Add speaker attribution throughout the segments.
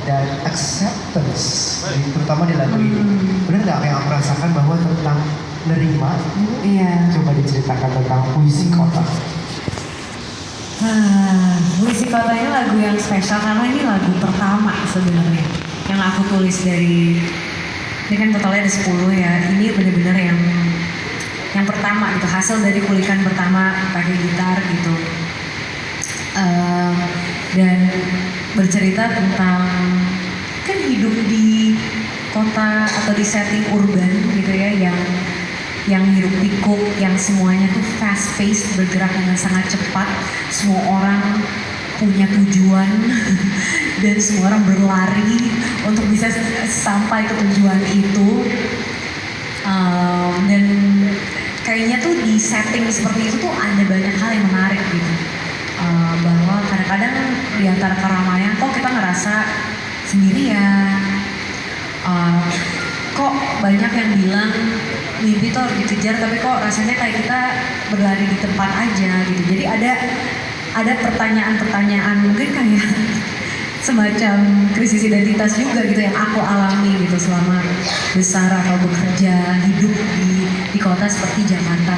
Speaker 1: dan acceptance, terutama di lagu ini. Benar nggak yang aku rasakan bahwa tentang nerima?
Speaker 2: Iya.
Speaker 1: Coba diceritakan tentang puisi kota.
Speaker 2: Puisi Kota ini lagu yang spesial karena ini lagu pertama sebenarnya yang aku tulis dari, ini kan totalnya ada 10 ya. Ini benar-benar yang pertama gitu, hasil dari kulikan pertama pakai gitar gitu. Dan bercerita tentang kan hidup di kota atau di setting urban gitu ya, yang hiruk pikuk, yang semuanya tuh fast paced, bergerak dengan sangat cepat, semua orang punya tujuan dan semua orang berlari untuk bisa sampai ke tujuan itu. Dan kayaknya tuh di setting seperti itu tuh ada banyak hal yang menarik gitu. Bahwa kadang-kadang di antara keramaian kok kita ngerasa sendirian, kok banyak yang bilang mimpi tuh harus dikejar, tapi kok rasanya kayak kita berlari di tempat aja gitu. Jadi ada pertanyaan-pertanyaan mungkin kayak semacam krisis identitas juga gitu yang aku alami gitu selama besar atau bekerja hidup di kota seperti Jakarta.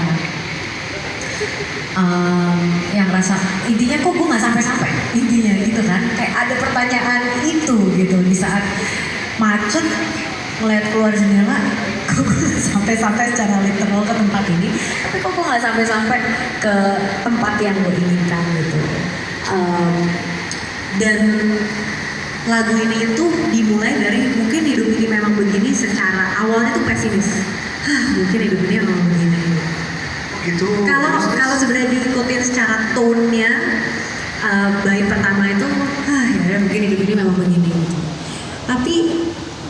Speaker 2: Yang rasa intinya kok gue nggak sampai-sampai intinya gitu kan, kayak ada pertanyaan itu gitu di saat macet ngeliat keluar jendela, kok gue sampai-sampai secara literal ke tempat ini, tapi kok gue nggak sampai-sampai ke tempat yang gue inginkan gitu. Dan lagu ini itu dimulai dari mungkin hidup ini memang begini, secara awalnya tuh pesimis. Mungkin hidup ini memang begini.
Speaker 1: Gitu.
Speaker 2: Kalau sebenarnya diikutin secara tone-nya, bait pertama itu, ya mungkin hidup ini memang begini gitu. Tapi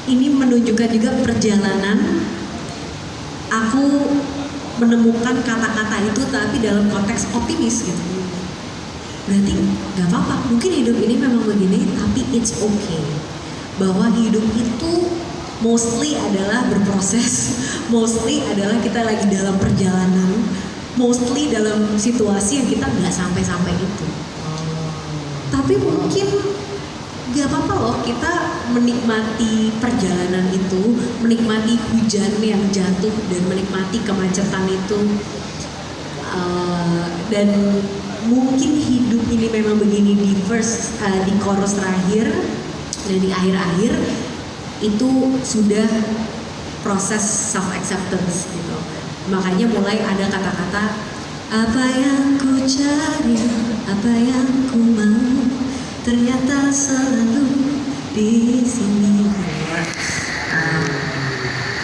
Speaker 2: ini menunjukkan juga perjalanan aku menemukan kata-kata itu tapi dalam konteks optimis gitu. Berarti gak apa-apa, mungkin hidup ini memang begini tapi it's okay. Bahwa hidup itu mostly adalah berproses, mostly adalah kita lagi dalam perjalanan, mostly dalam situasi yang kita gak sampai-sampai itu. Tapi mungkin gak apa-apa loh kita menikmati perjalanan itu, menikmati hujan yang jatuh dan menikmati kemacetan itu. Dan mungkin hidup ini memang begini di di chorus terakhir dan di akhir-akhir itu sudah proses self acceptance gitu. Makanya mulai ada kata-kata apa yang ku cari, apa yang ku mau, ternyata selalu di sini.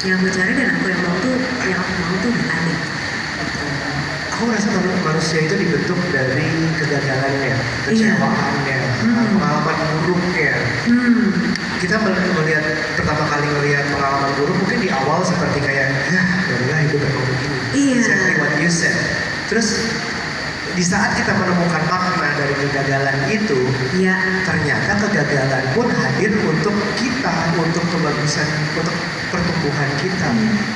Speaker 2: Yang mencari dan aku yang mau tuh gak ada.
Speaker 1: Aku rasa manusia itu dibentuk dari kegagalannya, kecewaannya, pengalaman buruknya. Kita melihat pertama kali melihat pengalaman buruk mungkin di awal seperti kayak ya hidup memang begini. Exactly what you said. Terus di saat kita menemukan makna dari kegagalan itu, ternyata kegagalan pun hadir untuk kita, untuk kebagusan, untuk pertumbuhan kita.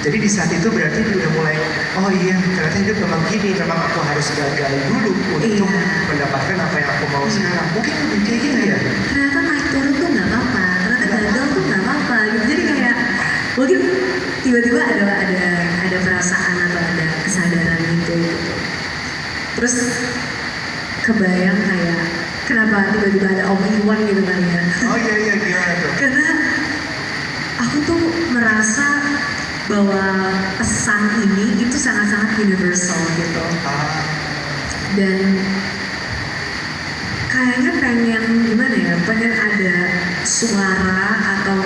Speaker 1: Jadi di saat itu berarti udah mulai, oh iya ternyata hidup memang gini, memang aku harus gagal dulu untuk mendapatkan apa yang aku mau sekarang. Mungkin lebih kayak gitu ya.
Speaker 2: Ternyata naik turun tuh nggak apa-apa, ternyata gagal tuh nggak apa-apa. Gitu. Jadi kayak mungkin tiba-tiba ada perasaan atau ada kesadaran gitu. Terus kebayang kayak kenapa tiba-tiba ada Obi-Wan gitu kan ya.
Speaker 1: Oh iya gimana tuh?
Speaker 2: Karena aku tuh merasa bahwa pesan ini itu sangat-sangat universal gitu. Dan kayaknya pengen ada suara atau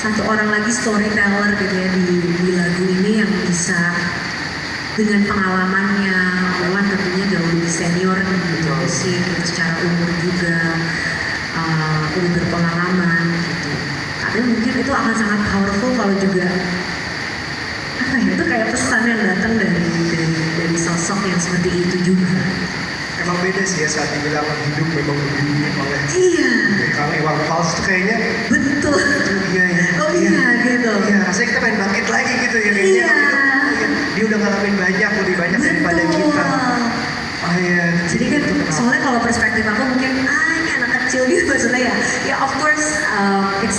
Speaker 2: satu orang lagi storyteller gitu ya di lagu ini yang bisa dengan pengalamannya, Owen tentunya jauh lebih senior gitu sih, gitu, secara umur juga udah berpengalaman gitu. Tapi mungkin itu akan sangat powerful kalau juga itu kayak pesan yang datang dari sosok yang seperti itu juga.
Speaker 1: Emang beda sih ya saat dibilang hidup memang begini oleh kalau Iwan Fals itu kayaknya
Speaker 2: betul. Gitu.
Speaker 1: Iya, rasanya kita pengen bangkit lagi gitu ya kayaknya. Dia udah ngalamin lebih banyak daripada kita.
Speaker 2: Jadi kan soalnya kalau perspektif aku mungkin ini anak kecil gitu maksudnya ya of course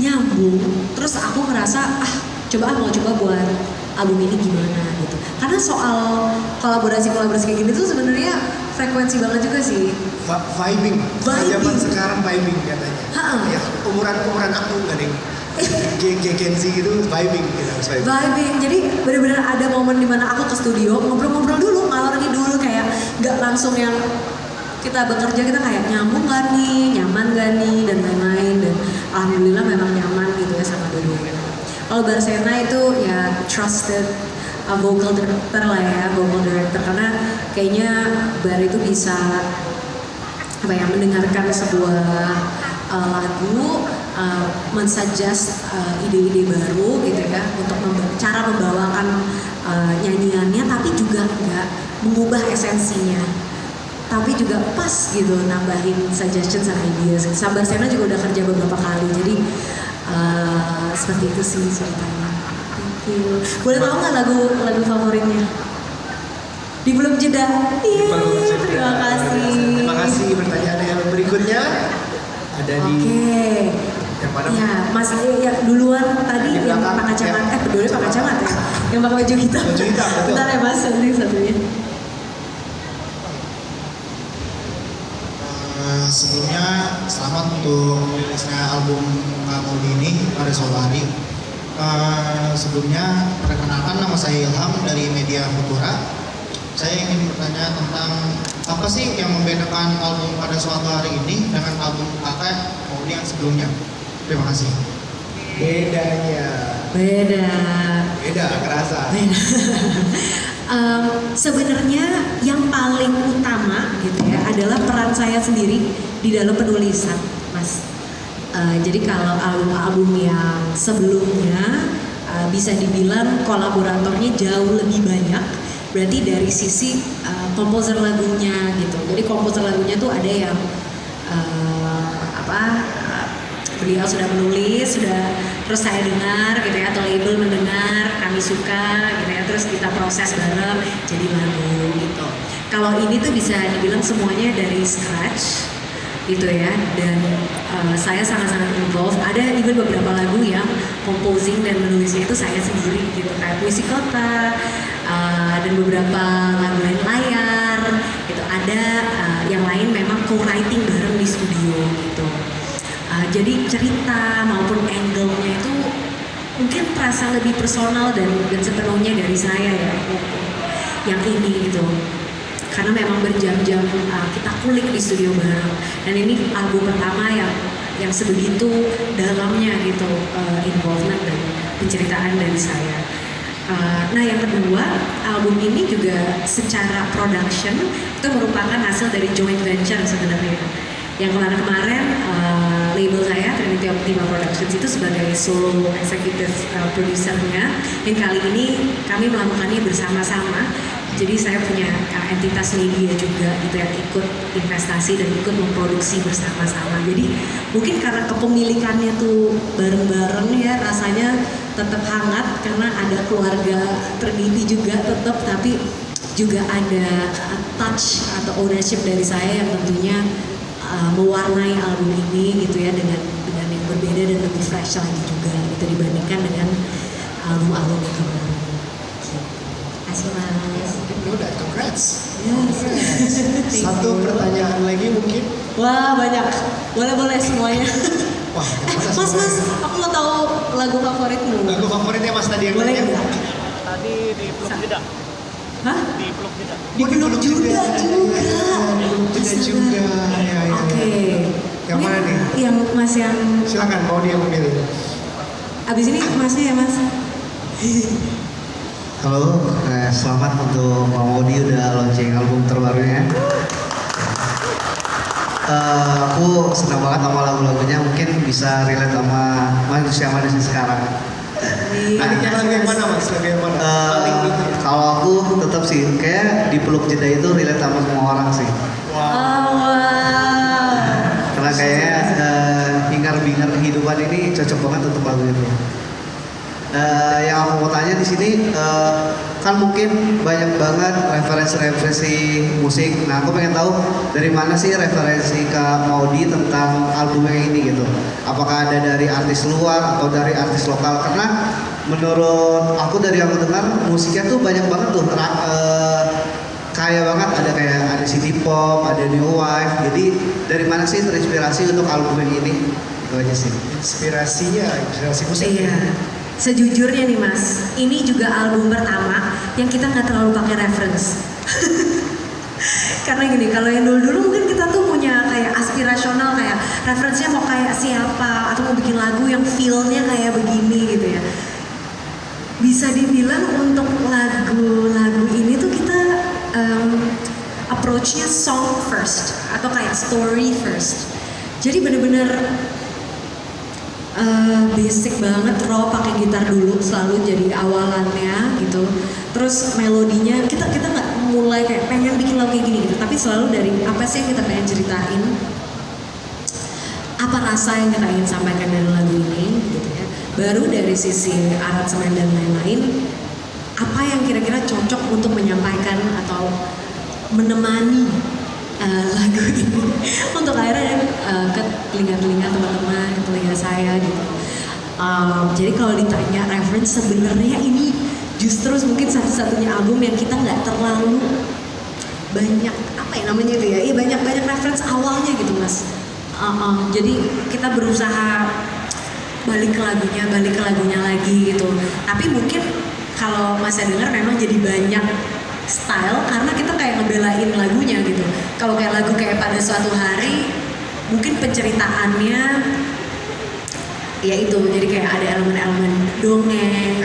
Speaker 2: nyambung. Terus aku ngerasa mau coba buat album ini gimana gitu. Karena soal kolaborasi kayak gini tuh sebenarnya frekuensi banget juga sih.
Speaker 1: Vibing. Zaman sekarang vibing katanya. Ya, umuran aku nggak nih. Gen Z gitu vibing gitu.
Speaker 2: Vibing. Jadi benar-benar ada momen dimana aku ke studio ngobrol-ngobrol dulu, ngalor dulu kayak nggak langsung yang kita bekerja kita kayak nyambung gak nih, nyaman gak nih dan lain-lain, dan alhamdulillah memang nyaman gitu ya sama dua-duanya. Kalau Barsena itu ya trusted vocal director lah ya, vocal director, karena kayaknya Bar itu bisa mendengarkan sebuah lagu, mensuggest ide-ide baru gitu ya untuk cara membawakan nyanyiannya, tapi juga nggak mengubah esensinya, tapi juga pas gitu nambahin suggestion sama ideas. Sama Barsena juga udah kerja beberapa kali, jadi seperti itu sih ceritanya. Thank you. Boleh tahu nggak lagu favoritnya? Di belum jeda. Terima kasih.
Speaker 1: Terima kasih. Pertanyaan yang berikutnya ada di yang mana?
Speaker 2: Ya, Mas ya duluan tadi yang pakai kacamata, peduli pakai kacamata ya. Yang pakai baju hitam.
Speaker 1: Baju hitam, betul.
Speaker 2: Bentar ya Mas, nanti satunya.
Speaker 3: Sebelumnya selamat untuk rilisnya album Maudi ini pada Solari. Sebelumnya perkenalkan, nama saya Ilham dari Media Futura. Saya ingin bertanya tentang apa sih yang membedakan album pada suatu hari ini dengan album kakak Maudi yang sebelumnya. Terima kasih.
Speaker 1: Beda, kerasa.
Speaker 2: Sebenarnya yang paling utama gitu ya adalah peran saya sendiri di dalam penulisan, Mas. Jadi kalau album-album yang sebelumnya bisa dibilang kolaboratornya jauh lebih banyak. Berarti dari sisi komposer lagunya gitu. Jadi komposer lagunya tuh ada yang beliau sudah menulis, terus saya dengar gitu ya, atau label mendengar, kami suka gitu ya, terus kita proses bareng jadi lagu gitu. Kalau ini tuh bisa dibilang semuanya dari scratch gitu ya, dan saya sangat-sangat involved. Ada even beberapa lagu yang composing dan menulisnya itu saya sendiri gitu, kayak Puisi Kota dan beberapa lagu lain layar gitu. Ada yang lain memang co-writing bareng di studio gitu. Jadi cerita maupun angle-nya itu mungkin terasa lebih personal dan sepenuhnya dari saya ya, yang ini gitu. Karena memang berjam-jam kita kulik di studio bareng, dan ini album pertama yang sebegitu dalamnya gitu involvement dan penceritaan dari saya. Nah yang kedua, album ini juga secara production itu merupakan hasil dari joint venture sebenarnya. Yang kemarin label saya Trinity Optima Productions itu sebagai solo executive producernya, dan kali ini kami melakukannya bersama-sama. Jadi saya punya entitas media juga gitu yang ikut investasi dan ikut memproduksi bersama-sama. Jadi mungkin karena kepemilikannya tuh bareng-bareng ya, rasanya tetap hangat karena ada keluarga Trinity juga tetap, tapi juga ada touch atau ownership dari saya yang tentunya mewarnai album ini gitu ya, dengan yang berbeda dan lebih fresh lagi juga gitu dibandingkan dengan album-album yang kemarin. Terima kasih Mas.
Speaker 1: Udah, congrats.
Speaker 2: Yes.
Speaker 1: Satu pertanyaan lagi mungkin.
Speaker 2: Wah banyak, boleh semuanya.
Speaker 1: Wah,
Speaker 2: Mas, aku mau tahu lagu favoritmu.
Speaker 1: Lagu favoritnya Mas tadi yang
Speaker 2: boleh
Speaker 1: nanya?
Speaker 2: nggak?
Speaker 4: Tadi di Peluk Jeda.
Speaker 2: Hah?
Speaker 4: Di Peluk Jeda.
Speaker 2: Di Peluk Jeda juga.
Speaker 1: Jeda juga. Ya.
Speaker 2: Oke.
Speaker 1: Yang mana nih?
Speaker 2: Yang Mas yang.
Speaker 1: Silakan, mau dia memilih.
Speaker 2: Abis ini Masnya ya Mas.
Speaker 5: Halo, selamat untuk Pak Maudi udah launching album terbarunya. Aku senang banget sama lagu-lagunya, mungkin bisa relate sama manusia sekarang.
Speaker 1: Adiknya lagu yang mana Mas? Lagu yang mana? Paling gitu.
Speaker 5: Kalau aku tetap sih, kayak di Peluk Jeda itu relate sama semua orang sih.
Speaker 2: Wow.
Speaker 5: Karena kayaknya hingar-bingar kehidupan ini cocok banget untuk lagu itu. Yang aku mau tanya di sini kan mungkin banyak banget referensi-referensi musik. Nah, aku pengen tahu dari mana sih referensi Kak Maudi tentang album yang ini gitu. Apakah ada dari artis luar atau dari artis lokal? Karena menurut aku dari yang aku dengar musiknya tuh banyak banget tuh kaya banget, ada city pop, ada new wave. Jadi dari mana sih terinspirasi untuk album yang ini? Itu aja sih.
Speaker 1: Inspirasi musik.
Speaker 2: Iya. Sejujurnya nih Mas, ini juga album pertama yang kita nggak terlalu pakai reference. Karena gini, kalau yang dulu-dulu mungkin kita tuh punya kayak aspirasional, kayak referensinya mau kayak siapa atau mau bikin lagu yang feel-nya kayak begini gitu ya. Bisa dibilang untuk lagu-lagu ini tuh kita approach-nya song first atau kayak story first. Jadi bener-bener basic banget, raw, pakai gitar dulu selalu jadi awalannya gitu. Terus melodinya kita nggak mulai kayak pengen bikin lagu kayak gini gitu, tapi selalu dari apa sih yang kita pengen ceritain, apa rasa yang kita ingin sampaikan dari lagu ini gitu ya. Baru dari sisi aransemen dan lain-lain, apa yang kira-kira cocok untuk menyampaikan atau menemani lagu ini untuk akhirnya ke telinga-telinga teman-teman, ke telinga saya gitu. Jadi kalau ditanya reference, sebenarnya ini justru mungkin satu-satunya album yang kita nggak terlalu banyak apa ya namanya itu ya, banyak reference awalnya gitu Mas. Jadi kita berusaha balik ke lagunya lagi gitu. Tapi mungkin kalau Mas dengar memang jadi banyak style karena kita kayak ngebelain lagunya gitu. Kalau kayak lagu kayak Pada Suatu Hari, mungkin penceritaannya ya itu, jadi kayak ada elemen-elemen dongeng,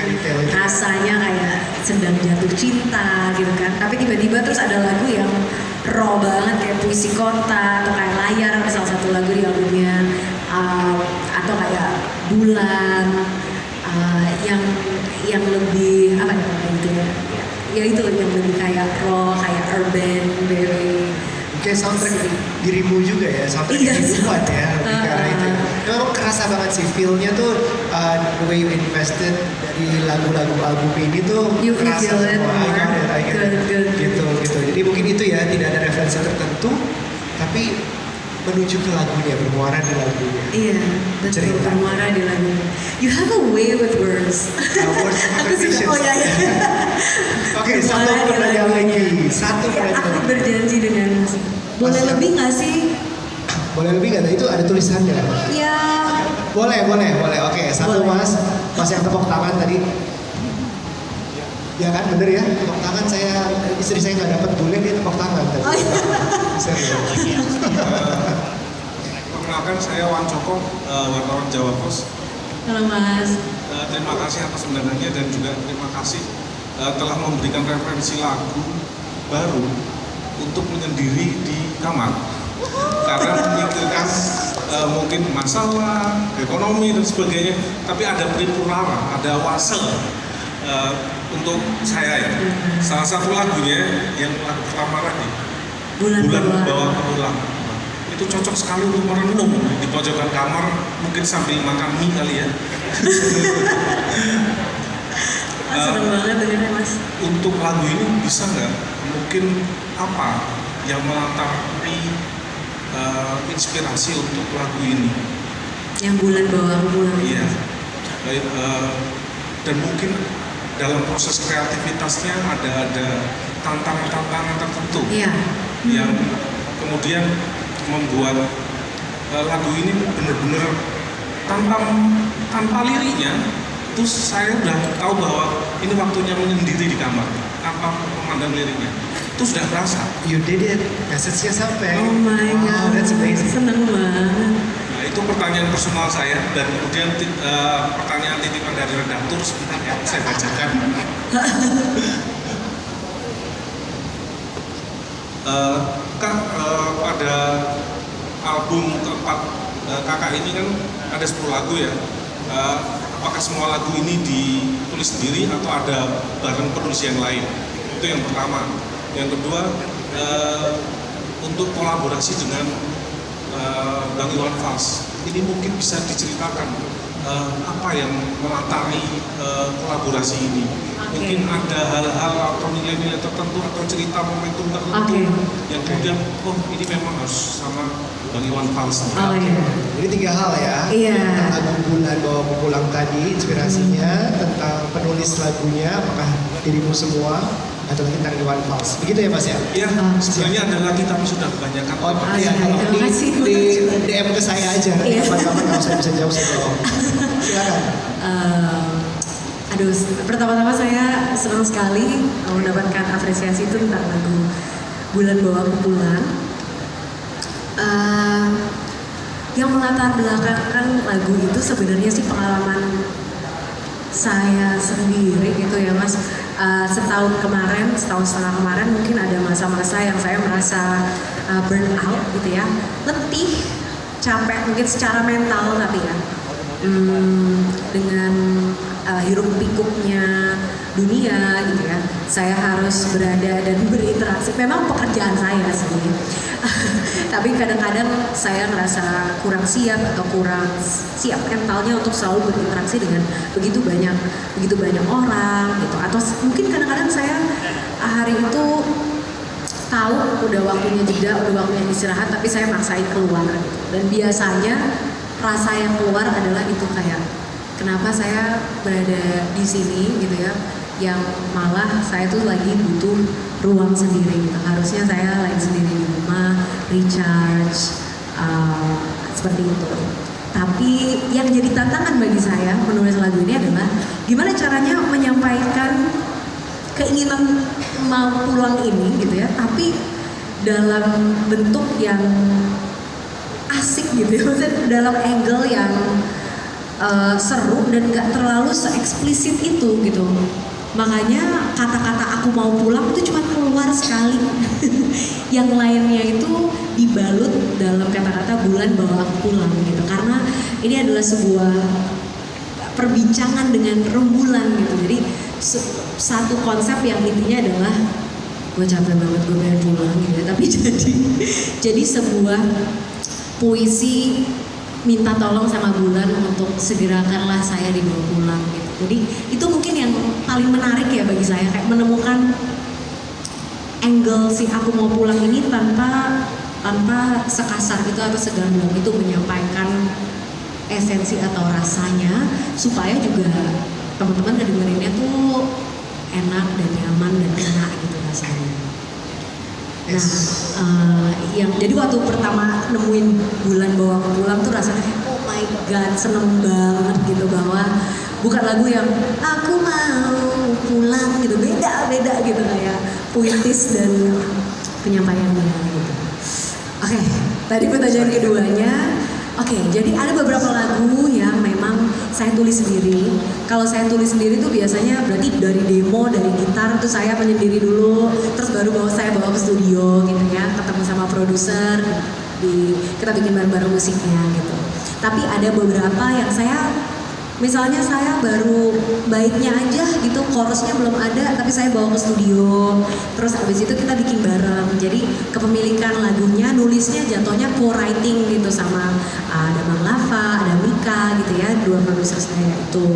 Speaker 2: rasanya kayak sedang jatuh cinta gitu kan. Tapi tiba-tiba terus ada lagu yang raw banget kayak Puisi Kota atau kayak Layar, salah satu lagu di albumnya, atau kayak Bulan, yang lebih apa gitu ya itu yang lebih kayak raw, kayak urban, very
Speaker 1: Kayak soundtrack dirimu juga ya, soundtrack kehidupan ya, lebih ke arah itu. Memang kerasa banget sih, feel-nya tuh the way you invested dari lagu-lagu album ini tuh
Speaker 2: You
Speaker 1: kerasa
Speaker 2: feel it
Speaker 1: semua.
Speaker 2: more.
Speaker 1: I get it.
Speaker 2: Good.
Speaker 1: Gitu. Jadi mungkin itu ya, tidak ada referensi tertentu, tapi menuju ke lagunya, bermuara di lagunya.
Speaker 2: Iya, betul,
Speaker 1: Cerita.
Speaker 2: bermuara di lagu. You have a way with words.
Speaker 1: Words of
Speaker 2: Aku suka,
Speaker 1: affirmation.
Speaker 2: oh ya.
Speaker 1: Oke, satu
Speaker 2: Bermuara di
Speaker 1: pertanyaan
Speaker 2: lagunya.
Speaker 1: lagi. Satu
Speaker 2: Aku
Speaker 1: pertanyaan.
Speaker 2: berjanji dengan boleh
Speaker 1: Mas,
Speaker 2: lebih nggak sih?
Speaker 1: Boleh lebih nggak? Itu ada tulisannya.
Speaker 2: Ya.
Speaker 1: Boleh. Oke, satu
Speaker 2: Boleh.
Speaker 1: mas yang tepuk tangan tadi. Ya kan, bener ya, tepuk tangan istri saya nggak dapat bule, dia tepuk tangan tadi.
Speaker 2: Oh, iya.
Speaker 1: Serius.
Speaker 6: Perkenalkan, saya Wan Coko, wartawan Jawa Pos.
Speaker 2: Halo Mas.
Speaker 6: Terima kasih atas undangannya dan juga terima kasih telah memberikan referensi lagu baru untuk menyendiri di kamar. Karena memikirkan mungkin masalah ekonomi dan sebagainya, tapi ada Purwara, ada Wasel untuk saya ya. Salah satu lagunya yang lagu pertama tadi,
Speaker 2: Bulan
Speaker 6: Membawa Pulang. Itu cocok sekali untuk merenung di pojokan kamar, mungkin sambil makan mie kali ya.
Speaker 2: Seneng banget dengarnya Mas.
Speaker 6: Untuk lagu ini bisa nggak mungkin apa yang melatari inspirasi untuk lagu ini?
Speaker 2: Yang Bulan Bawa Aku Pulang.
Speaker 6: Iya. Baik, dan mungkin dalam proses kreativitasnya ada tantangan-tantangan tertentu
Speaker 2: Iya.
Speaker 6: yang kemudian membuat lagu ini benar-benar tanpa liriknya itu saya udah tahu bahwa ini waktunya menyendiri di kamar tanpa memandang liriknya, itu sudah terasa.
Speaker 1: You did it, message-nya sampai.
Speaker 2: Oh my
Speaker 1: Wow,
Speaker 2: god.
Speaker 1: that's amazing.
Speaker 2: Seneng banget.
Speaker 6: Nah, itu pertanyaan personal saya dan kemudian pertanyaan titipan dari redaktur sebentar ya saya bacakan. Kak, pada album keempat kakak ini kan ada 10 lagu ya. Apakah semua lagu ini ditulis sendiri atau ada bareng penulis yang lain? Itu yang pertama. Yang kedua, untuk kolaborasi dengan Bang Iwan Fals, ini mungkin bisa diceritakan apa yang melatari kolaborasi ini. Mungkin ada hal-hal atau nilai-nilai tertentu atau cerita momentum tertentu yang kemudian ini memang harus sama Bang Iwan Fals.
Speaker 2: Oh iya.
Speaker 1: Jadi 3 hal ya.
Speaker 2: Iya.
Speaker 1: Tentang album Bulan Bawa Pulang tadi, inspirasinya, tentang penulis lagunya, apakah dirimu semua, atau lagi tentang Iwan Fals. Begitu ya Mas ya?
Speaker 6: Ya, sebenarnya ada lagi tapi sudah kebanyakan.
Speaker 1: Oh iya, kalau
Speaker 2: terima kasih.
Speaker 1: di DM ke saya aja.
Speaker 2: Iya.
Speaker 1: Kapan-kapan kalau saya bisa jawab, saya jawab. Silakan.
Speaker 2: Aduh, pertama-tama saya senang sekali mendapatkan apresiasi itu tentang lagu Bulan Bawa Aku Pulang. Yang melatar belakangkan lagu itu sebenarnya sih pengalaman saya sendiri gitu ya Mas. Setahun setengah kemarin mungkin ada masa-masa yang saya merasa burn out gitu ya, letih, capek mungkin secara mental tapi ya dengan hiruk pikuknya dunia gitu ya, saya harus berada dan berinteraksi. Memang pekerjaan saya sih, tapi kadang-kadang saya ngerasa kurang siap atau kurang siap mentalnya untuk selalu berinteraksi dengan begitu banyak orang gitu. Atau mungkin kadang-kadang saya hari itu tahu udah waktunya jeda, udah waktunya istirahat, tapi saya maksain keluar gitu. Dan biasanya rasa yang keluar adalah itu kayak kenapa saya berada di sini gitu ya, yang malah saya tuh lagi butuh ruang sendiri gitu. Harusnya saya lagi sendiri di rumah, recharge, seperti itu. Tapi yang jadi tantangan bagi saya menulis lagu ini adalah gimana caranya menyampaikan keinginan mau pulang ini gitu ya, tapi dalam bentuk yang asik gitu ya, maksudnya dalam angle yang seru dan gak terlalu se-eksplisit itu gitu. Makanya kata-kata aku mau pulang itu cuma keluar sekali. Yang lainnya itu dibalut dalam kata-kata bulan bawa aku pulang gitu. Karena ini adalah sebuah perbincangan dengan rembulan gitu. Jadi satu konsep yang intinya adalah gue capek banget, gue pengen pulang gitu. Tapi jadi sebuah puisi minta tolong sama bulan untuk segerakanlah saya dibawa pulang gitu. Jadi itu mungkin yang paling menarik ya bagi saya, kayak menemukan angle si aku mau pulang ini tanpa sekasar itu atau segamblang itu menyampaikan esensi atau rasanya, supaya juga teman-teman ngedengerinnya tuh enak dan nyaman dan enak gitu rasanya. Nah, jadi waktu pertama nemuin bulan bawa aku pulang tuh rasanya kayak oh my god, seneng banget gitu, bahwa bukan lagu yang aku mau pulang gitu, beda gitu kayak puitis dan penyampaiannya gitu. Oke, tadi pertanyaan keduanya. Oke, jadi ada beberapa lagu yang memang saya tulis sendiri. Kalau saya tulis sendiri tuh biasanya berarti dari demo, dari gitar tuh saya menyendiri dulu, terus baru saya bawa ke studio gitu ya, ketemu sama produser, kita bikin bareng-bareng musiknya gitu. Tapi ada beberapa yang misalnya saya baru baitnya aja gitu, chorusnya belum ada, tapi saya bawa ke studio, terus abis itu kita bikin bareng. Jadi kepemilikan lagunya, nulisnya jatuhnya co-writing gitu sama ada Bang Lava, ada Mika gitu ya, dua produser saya itu.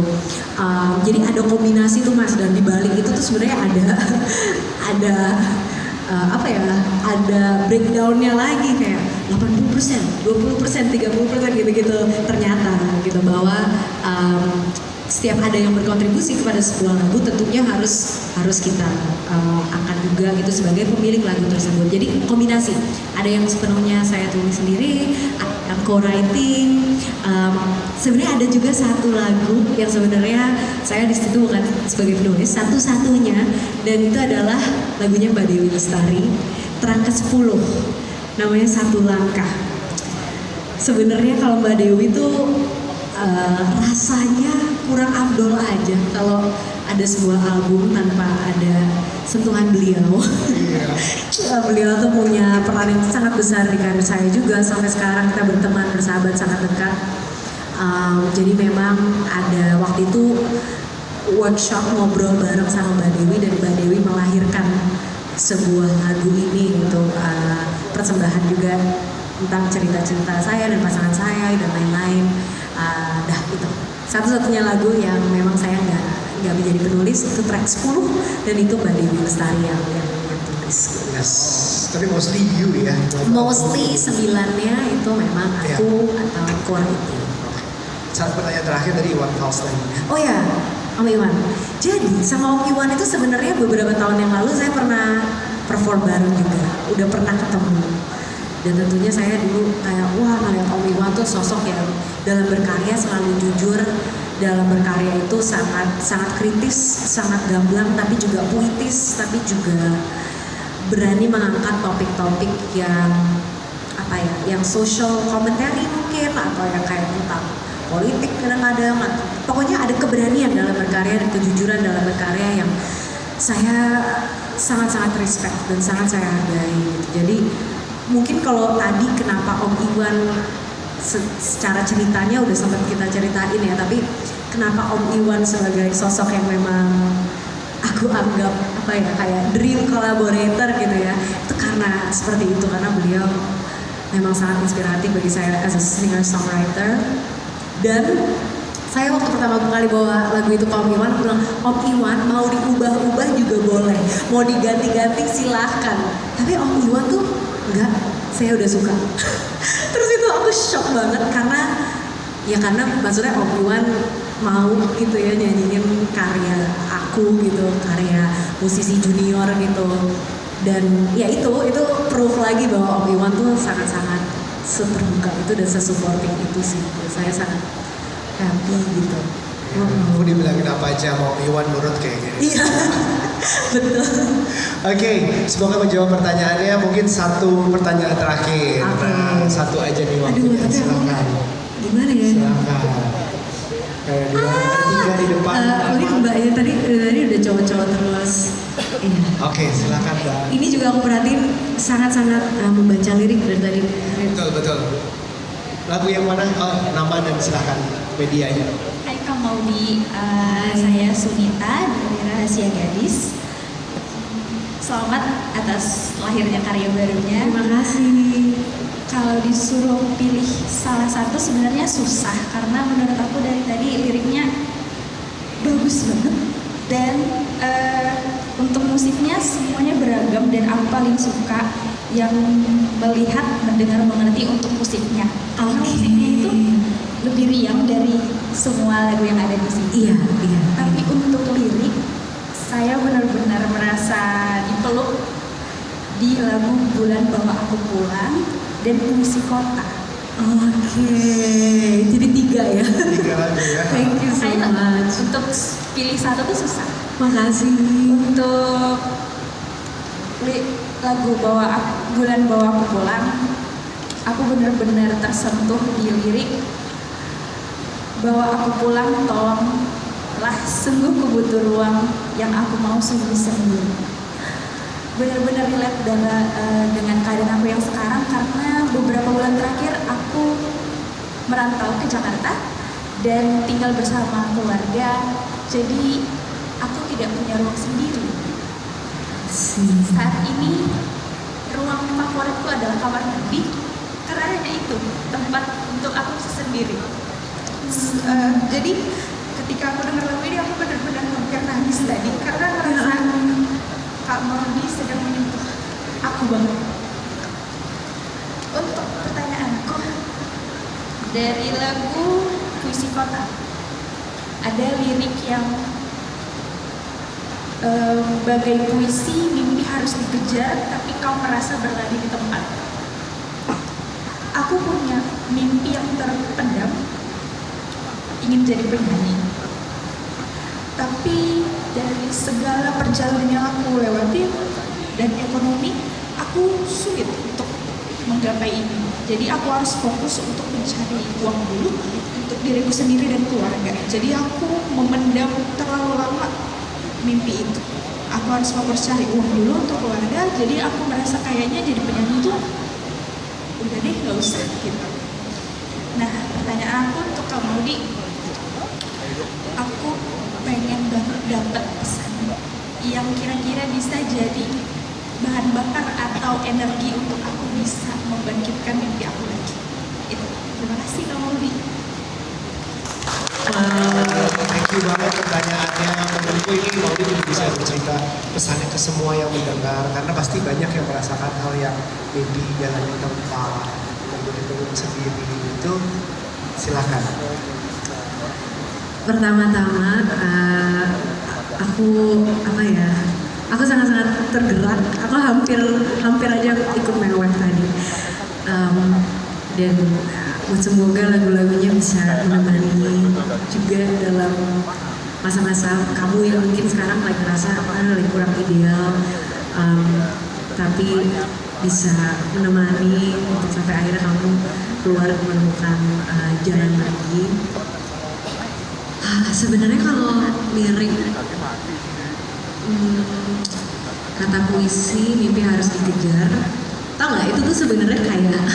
Speaker 2: Jadi ada kombinasi tuh Mas, dan di balik itu tuh sebenarnya ada ada breakdownnya lagi kayak 80%, 20%, 30% gitu-gitu ternyata gitu, bahwa setiap ada yang berkontribusi kepada sebuah lagu tentunya harus kita angkat juga gitu sebagai pemilik lagu tersebut. Jadi kombinasi, ada yang sepenuhnya saya tulis sendiri, ada co-writing. Sebenarnya ada juga satu lagu yang sebenarnya saya di situ bukan sebagai penulis, satu-satunya, dan itu adalah lagunya Mbak Dewi Lestari, Terang ke-10, namanya Satu Langkah. Sebenarnya kalau Mbak Dewi itu rasanya kurang afdol aja kalau ada sebuah album tanpa ada sentuhan beliau. Beliau tuh punya peran yang sangat besar di karir saya juga, sampai sekarang kita berteman, bersahabat sangat dekat. Jadi memang ada waktu itu workshop ngobrol bareng sama Mbak Dewi, dan Mbak Dewi melahirkan sebuah lagu ini untuk persembahan juga tentang cerita-cerita saya dan pasangan saya dan lain-lain. Itu satu-satunya lagu yang memang saya nggak menjadi penulis itu track 10 dan itu Mbak Dewi Lestari yang tulis.
Speaker 1: Yes. Tapi mostly you ya.
Speaker 2: Mostly 9-nya itu memang aku atau quality.
Speaker 1: Saat pertanyaan terakhir tadi Iwan Fals tadi.
Speaker 2: Oh ya, Om Iwan. Jadi sama Om Iwan itu sebenarnya beberapa tahun yang lalu saya pernah perform bareng juga, udah pernah ketemu. Dan tentunya saya dulu kayak wah ngeliat Om Iwan tuh sosok yang dalam berkarya selalu jujur, dalam berkarya itu sangat kritis, sangat gamblang, tapi juga puitis, tapi juga berani mengangkat topik-topik yang apa ya, yang social commentary mungkin atau yang kayak tentang politik kadang-kadang, pokoknya ada keberanian dalam berkarya dan kejujuran dalam berkarya yang saya sangat-sangat respect dan sangat saya hargai gitu. Jadi mungkin kalau tadi kenapa Om Iwan secara ceritanya udah sempat kita ceritain ya, tapi kenapa Om Iwan sebagai sosok yang memang aku anggap apa ya kayak dream collaborator gitu ya, itu karena seperti itu, karena beliau memang sangat inspiratif bagi saya as a singer songwriter. Dan saya waktu pertama kali bawa lagu itu ke Om Iwan, aku bilang, Om Iwan mau diubah-ubah juga boleh, mau diganti-ganti silahkan, tapi Om Iwan tuh enggak, saya udah suka. Terus itu aku shock banget karena maksudnya Om Iwan mau gitu ya nyanyiin karya aku gitu, karya musisi junior gitu. Dan ya itu proof lagi bahwa Om Iwan tuh sangat-sangat seterbuka itu dan sesupporting itu sih. Saya sangat happy gitu.
Speaker 1: Aku dibilangin apa aja mau Iwan nurut kayaknya.
Speaker 2: Iya, betul.
Speaker 1: Oke, semoga menjawab pertanyaannya. Mungkin satu pertanyaan terakhir.
Speaker 2: Oke.
Speaker 1: Nah, satu aja nih waktunya.
Speaker 2: Aduh, tapi
Speaker 1: Silakan.
Speaker 2: gimana ya?
Speaker 1: Silakan. Kayak di tiga di depan.
Speaker 2: Ini mbaknya tadi udah cowok-cowok terus. Iya.
Speaker 1: Oke, silakan Mbak.
Speaker 2: Ini juga aku perhatiin sangat-sangat membaca lirik dari tadi.
Speaker 1: Betul. Lagu yang mana? Oh, nama dan silakan medianya.
Speaker 7: Hai Kak Maudi, saya Sunita dari Rahasia Gadis. Selamat atas lahirnya karya barunya.
Speaker 2: Terima kasih.
Speaker 7: Kalau disuruh pilih salah satu sebenarnya susah karena menurut aku dari tadi liriknya bagus banget dan untuk musiknya semuanya beragam dan aku paling suka yang melihat, mendengar, mengerti untuk musiknya. Karena musiknya itu lebih riang dari semua lagu yang ada di sini.
Speaker 2: Iya.
Speaker 7: Tapi untuk lirik, saya benar-benar merasa dipeluk di lagu Bulan Bawa Aku Pulang dan Puisi Kota.
Speaker 2: Oke, jadi 3 ya.
Speaker 1: 3 lagu ya.
Speaker 2: Thank you so
Speaker 7: Saya
Speaker 2: much.
Speaker 7: untuk pilih satu tuh susah.
Speaker 2: Makasih.
Speaker 7: Untuk lagu Bulan Bawa Aku Pulang, aku benar-benar tersentuh di lirik Bawa aku pulang, tolonglah, sungguh ku butuh ruang yang aku mau sungguh sendiri. Benar-benar relate dengan keadaan aku yang sekarang karena beberapa bulan terakhir aku merantau ke Jakarta dan tinggal bersama keluarga, jadi aku tidak punya ruang sendiri. Saat ini ruang favoritku adalah kamar mandi karena hanya itu tempat untuk aku sendiri. Jadi ketika aku dengar lagu ini aku benar-benar hampir nangis tadi karena ngerasa Kak Maudi sedang menyentuh aku banget. Untuk pertanyaanku, dari lagu Puisi Kota ada lirik yang bagai puisi, mimpi harus dikejar tapi kau merasa berlari di tempat. Aku punya mimpi yang terpendam, ingin jadi penyanyi. Tapi dari segala perjalanan yang aku lewati dan ekonomi, aku sulit untuk menggapai ini. Jadi aku harus fokus untuk mencari uang dulu untuk diriku sendiri dan keluarga. Jadi aku memendam terlalu lama mimpi itu. Aku harus fokus cari uang dulu untuk keluarga. Jadi aku merasa kayaknya jadi penyanyi itu udah deh, nggak usah gitu. Nah, pertanyaan aku untuk Kak Maudi, aku pengen banget dapat pesan yang kira-kira bisa jadi bahan bakar atau energi untuk aku bisa membangkitkan mimpi aku lagi. Itu. Terima kasih Kak Maudi.
Speaker 1: Thank you banget pertanyaannya. Menurutku ini Maudi juga bisa bercerita pesannya ke semua yang mendengar, karena pasti banyak yang merasakan hal yang maybe jalannya tempat, kemudian sendiri itu. Silakan.
Speaker 2: Pertama-tama aku sangat-sangat tergerak. Aku hampir aja ikut mewah tadi. Dan semoga lagu-lagunya bisa menemani juga dalam masa-masa kamu yang mungkin sekarang lagi ngerasa lagi kurang ideal, tapi bisa menemani untuk sampai akhirnya kamu keluar menemukan jalan lagi. Sebenarnya kalau lirik kata puisi mimpi harus dikejar, tau nggak itu tuh sebenarnya kayak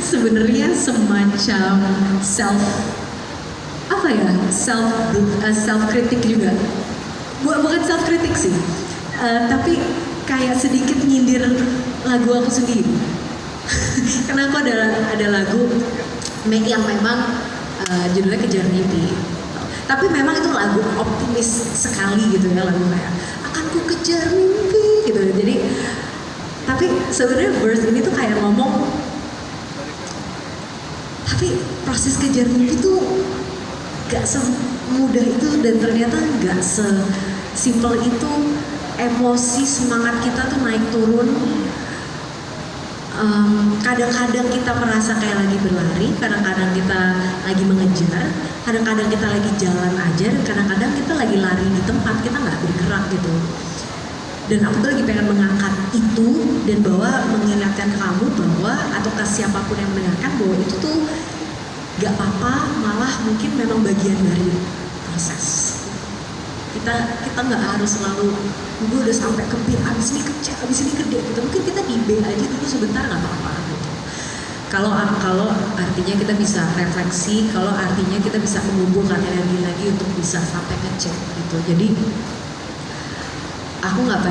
Speaker 2: sebenarnya semacam self kritik juga. Bukan self kritik sih, tapi kayak sedikit nyindir lagu aku sendiri. Karena aku ada lagu yang memang judulnya Kejar Mimpi. Tapi memang itu lagu optimis sekali gitu ya, lagu kayak akan ku kejar mimpi gitu. Jadi tapi sebenarnya verse ini tuh kayak ngomong, tapi proses kejar mimpi tuh gak semudah itu dan ternyata gak sesimpel itu. Emosi semangat kita tuh naik turun. Kadang-kadang kita merasa kayak lagi berlari, kadang-kadang kita lagi mengejar, kadang-kadang kita lagi jalan aja, dan kadang-kadang kita lagi lari di tempat, kita nggak bergerak gitu. Dan aku tuh lagi pengen mengangkat itu dan mengingatkan kamu bahwa, atau ke siapapun yang mendengarkan, bahwa itu tuh gak apa-apa, malah mungkin memang bagian dari proses. Kita nggak harus selalu gue udah sampai ke B, abis ini kecil, abis ini gede gitu. Mungkin kita di B aja dulu sebentar nggak apa-apa gitu. Kalau artinya kita bisa refleksi, kalau artinya kita bisa mengumpulkan energi lagi untuk bisa sampai ke C gitu. Jadi aku nggak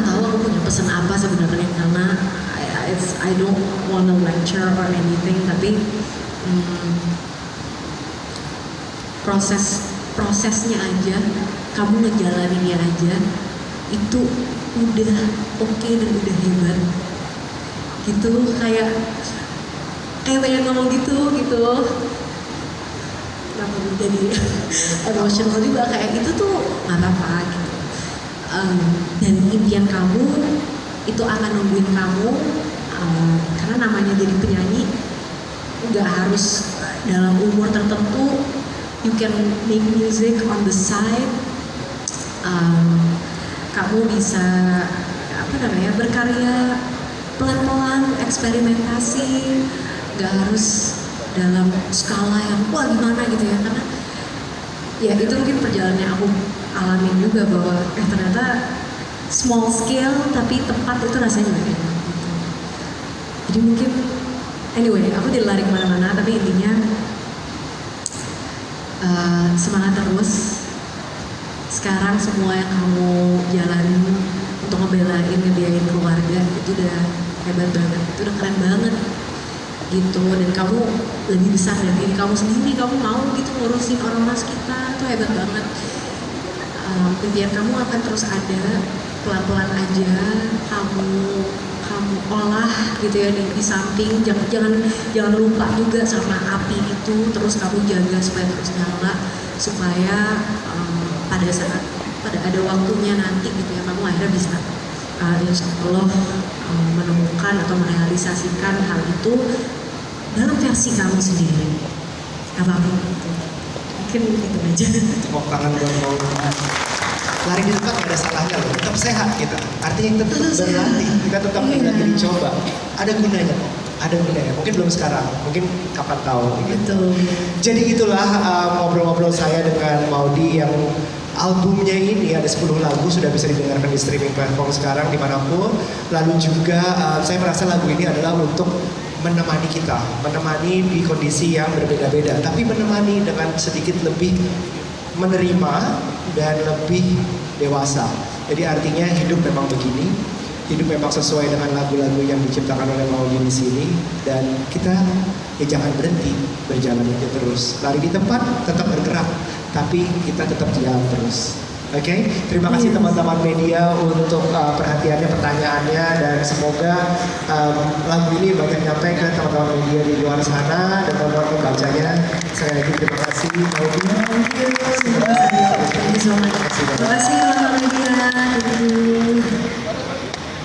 Speaker 2: tahu aku punya pesan apa sebenarnya, karena I don't wanna lecture or anything, tapi prosesnya aja, kamu ngejalaninnya aja itu udah oke dan udah hebat gitu. Kayak pengen ngomong gitu kenapa jadi emotional juga, kayak itu tuh nggak apa-apa gitu. Dan impian kamu itu akan nungguin kamu, karena namanya jadi penyanyi nggak harus dalam umur tertentu. You can make music on the side. Kamu bisa berkarya pelan-pelan, eksperimentasi, nggak harus dalam skala yang wah gimana gitu ya. Karena ya itu mungkin perjalanan yang aku alamin juga, bahwa ternyata small scale tapi tepat itu rasanya nggak enak gitu. Jadi mungkin anyway, aku tidak lari kemana-mana, tapi intinya semangat terus. Sekarang semua yang kamu jalanin untuk ngebiayain keluarga itu udah hebat banget, itu udah keren banget gitu. Dan kamu lebih besar dari diri kamu sendiri, kamu mau gitu ngurusin orang sekitar, itu hebat banget. Impian kamu akan terus ada, pelan-pelan aja kamu olah gitu ya di samping. Jangan lupa juga sama api itu, terus kamu jaga supaya terus nyala, supaya pada ada waktunya nanti gitu ya, kamu akhirnya bisa insya Allah menemukan atau merealisasikan hal itu dalam versi kamu sendiri. Apapun itu, mungkin itu aja.
Speaker 1: Tepuk tangan buat Maudi. Lari di tempat gak ada salahnya loh, tetap sehat kita. Artinya kita tetap berlatih, kita tetap lagi dicoba. Ada gunanya kok, ada gunanya. Mungkin belum sekarang, mungkin kapan tahu. Gitu. Jadi itulah ngobrol-ngobrol saya dengan Maudi yang albumnya ini ada 10 lagu sudah bisa didengarkan di streaming platform sekarang dimanapun. Lalu juga saya merasa lagu ini adalah untuk menemani kita, menemani di kondisi yang berbeda-beda, tapi menemani dengan sedikit lebih menerima dan lebih dewasa. Jadi artinya hidup memang begini, hidup memang sesuai dengan lagu-lagu yang diciptakan oleh Maudi di sini, dan kita ya jangan berhenti berjalan aja terus. Lari di tempat, tetap bergerak, tapi kita tetap jalan terus. Oke, terima kasih teman-teman media untuk perhatiannya, pertanyaannya, dan semoga lagu ini banyak nyampe ke teman-teman media di luar sana dan teman-teman pembacanya. Sekali lagi terima kasih Maudi.